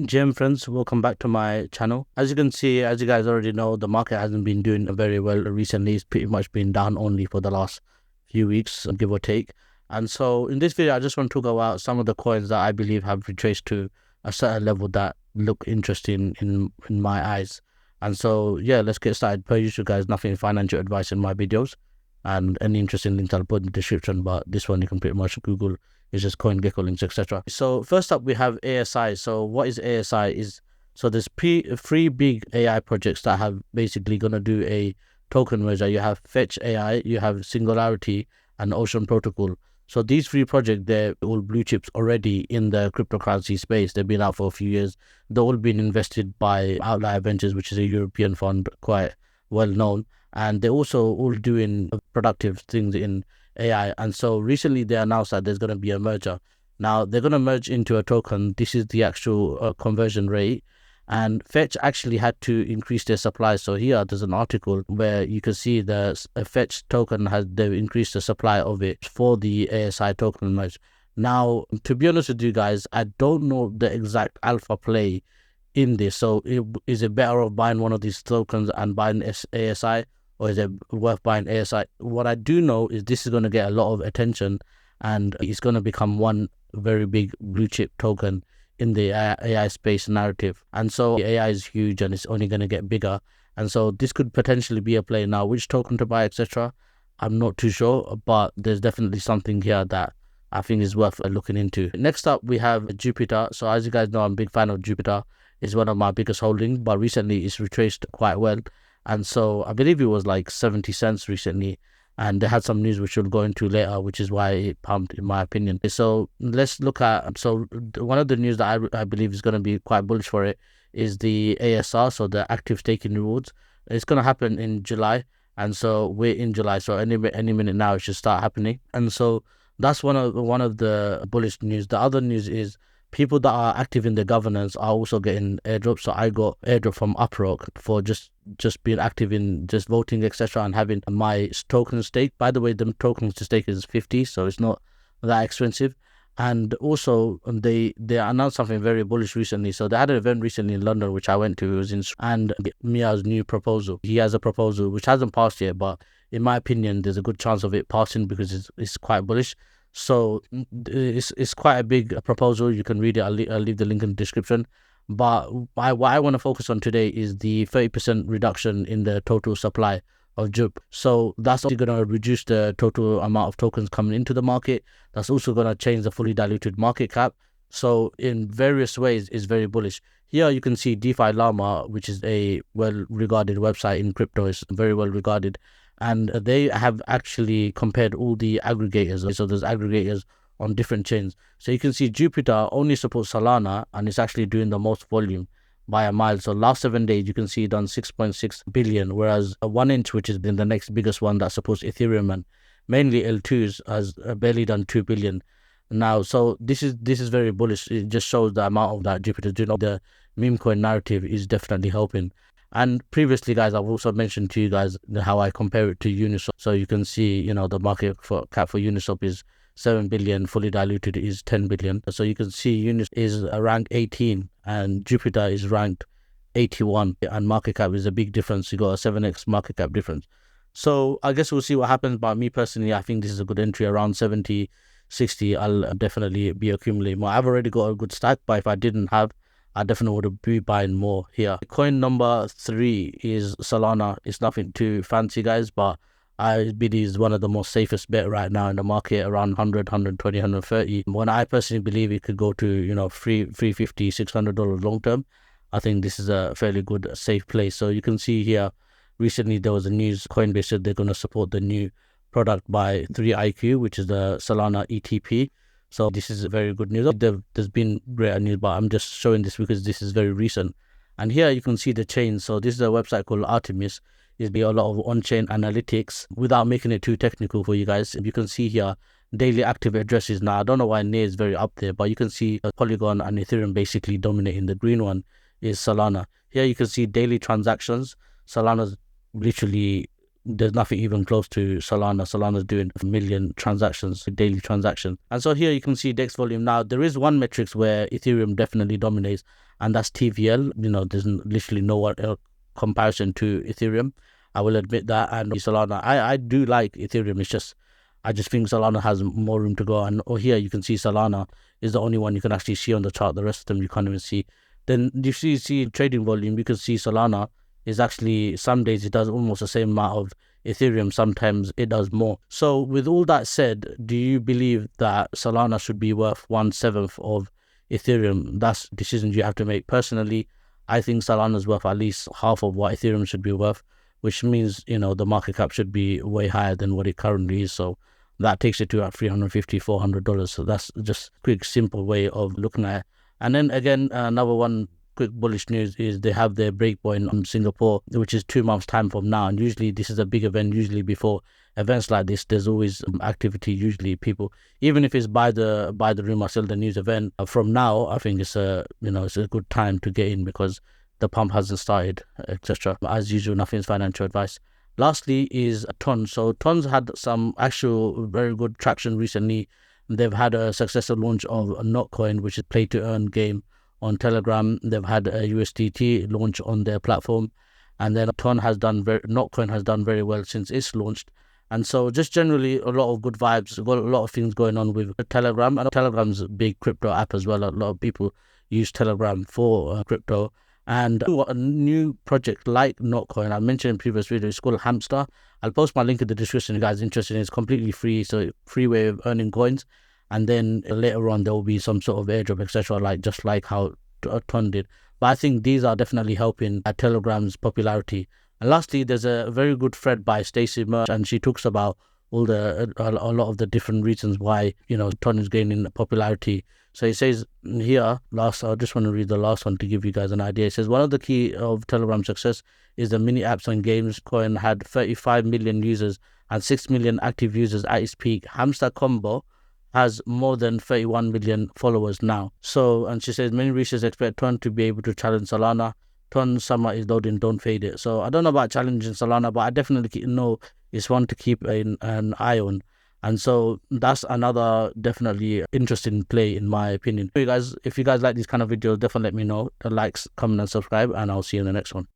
Jim friends, welcome back to my channel. As you can see, as you guys already know, the market hasn't been doing very well recently. It's pretty much been down only for the last few weeks, give or take. And so in this video, I just want to talk about some of the coins that I believe have retraced to a certain level that look interesting in my eyes. And so yeah, let's get started. Per usual, guys, nothing financial advice in my videos, and any interesting links I'll put in the description. But this one you can pretty much Google. It's just CoinGecko links, etc. So first up, we have ASI. So what is ASI? So there's three big AI projects that have basically gonna do a token merger. You have Fetch AI, you have Singularity, and Ocean Protocol. So these three projects, they're all blue chips already in the cryptocurrency space. They've been out for a few years. They've all been invested by Outlier Ventures, which is a European fund, quite well known. And they're also all doing productive things in AI. And so recently they announced that there's going to be a merger. Now they're going to merge into a token. This is the actual conversion rate. And Fetch actually had to increase their supply. So here there's an article where you can see the Fetch token they've increased the supply of it for the ASI token merge. Now, to be honest with you guys, I don't know the exact alpha play in this. So is it better off buying one of these tokens and buying ASI, or is it worth buying ASI? What I do know is this is going to get a lot of attention, and it's going to become one very big blue chip token in the AI space narrative. And so AI is huge and it's only going to get bigger. And so this could potentially be a play. Now, which token to buy, etc., I'm not too sure, but there's definitely something here that I think is worth looking into. Next up, we have Jupiter. So as you guys know, I'm a big fan of Jupiter. It's one of my biggest holdings, but recently it's retraced quite well. And so I believe it was like 70 cents recently. And they had some news which we'll go into later, which is why it pumped, in my opinion. So let's look at, so one of the news that I believe is going to be quite bullish for it is the ASR, so the active staking rewards. It's going to happen in July. And so we're in July, so any minute now it should start happening. And so that's one of the bullish news. The other news is people that are active in the governance are also getting airdrops. So I got airdrop from Uprock for just being active in just voting, etc., and having my token stake. By the way, the tokens to stake is 50, so it's not that expensive. And also they announced something very bullish recently. So they had an event recently in London, which I went to. It was in, and Mia's new proposal. He has a proposal which hasn't passed yet, but in my opinion, there's a good chance of it passing because it's quite bullish. So it's quite a big proposal. You can read it. I'll leave the link in the description. But what I want to focus on today is the 30% reduction in the total supply of JUP. So that's going to reduce the total amount of tokens coming into the market. That's also going to change the fully diluted market cap. So in various ways, it's very bullish. Here you can see DeFi Llama, which is a well-regarded website in crypto. It's very well regarded. And they have actually compared all the aggregators. So there's aggregators on different chains. So you can see Jupiter only supports Solana, and it's actually doing the most volume by a mile. So last 7 days, you can see it done 6.6 billion, whereas a 1inch, which has been the next biggest one that supports Ethereum and mainly L2s, has barely done 2 billion now. So this is very bullish. It just shows the amount of that Jupiter doing. The meme coin narrative is definitely helping. And previously, guys, I've also mentioned to you guys how I compare it to Uniswap. So you can see, the market cap for Uniswap is 7 billion, fully diluted is 10 billion. So you can see Uniswap is ranked 18 and Jupiter is ranked 81, and market cap is a big difference. You got a 7x market cap difference. So I guess we'll see what happens. But me personally, I think this is a good entry around 70, 60. I'll definitely be accumulating more. I've already got a good stack, but if I didn't have, I definitely would be buying more here. Coin number 3 is Solana. It's nothing too fancy, guys, but I believe is one of the most safest bet right now in the market, around 100, 120, 130. When I personally believe it could go to, $350, $600 long term, I think this is a fairly good, safe place. So you can see here, recently there was a news, Coinbase said they're going to support the new product by 3iQ, which is the Solana ETP. So this is very good news. There's been greater news, but I'm just showing this because this is very recent. And here you can see the chain. So this is a website called Artemis. It's be a lot of on-chain analytics without making it too technical for you guys. You can see here daily active addresses. Now I don't know why NEAR is very up there, but you can see Polygon and Ethereum basically dominating. The green one is Solana. Here you can see daily transactions. Solana's literally there's nothing even close to Solana. Solana's doing 1 million transactions, daily transaction. And so here you can see DEX volume. Now, there is one metrics where Ethereum definitely dominates, and that's TVL. There's literally no comparison to Ethereum. I will admit that. And Solana, I do like Ethereum. I just think Solana has more room to go. And here you can see Solana is the only one you can actually see on the chart. The rest of them you can't even see. Then you see trading volume. You can see Solana is actually, some days it does almost the same amount of Ethereum. Sometimes it does more. So with all that said, do you believe that Solana should be worth 1/7 of Ethereum? That's decisions you have to make. Personally, I think Solana is worth at least half of what Ethereum should be worth, which means, the market cap should be way higher than what it currently is. So that takes it to $350, $400. So that's just a quick, simple way of looking at it. And then again, another one quick bullish news is they have their breakpoint on Singapore, which is 2 months time from now. And usually this is a big event. Usually before events like this, there's always activity. Usually people, even if it's buy the room or sell the news event, from now, I think it's a good time to get in because the pump hasn't started, etc. As usual, nothing's financial advice. Lastly is Ton. So Ton's had some actual very good traction recently. They've had a successful launch of Notcoin, which is play to earn game on Telegram. They've had a USDT launch on their platform, and then Notcoin has done very well since it's launched. And so just generally a lot of good vibes. Got a lot of things going on with Telegram, and Telegram's a big crypto app as well. A lot of people use Telegram for crypto. And a new project like Notcoin, I mentioned in previous videos, it's called Hamster. I'll post my link in the description if you guys are interested. It's completely free, so free way of earning coins. And then later on there will be some sort of airdrop, etc., just like how Ton did. But I think these are definitely helping Telegram's popularity. And lastly, there's a very good thread by Stacey Merch, and she talks about a lot of the different reasons why Ton is gaining popularity. So he says here, I just want to read the last one to give you guys an idea. It says, one of the key of Telegram's success is the mini apps on games. Coin had 35 million users and 6 million active users at its peak. Hamster Combo has more than 31 million followers now. So, and she says, many researchers expect Ton to be able to challenge Solana. Ton summer is loading, don't fade it. So I don't know about challenging Solana, but I definitely know it's one to keep an eye on. And so that's another definitely interesting play in my opinion. If you guys like these kind of videos, definitely let me know. Likes, comment and subscribe, and I'll see you in the next one.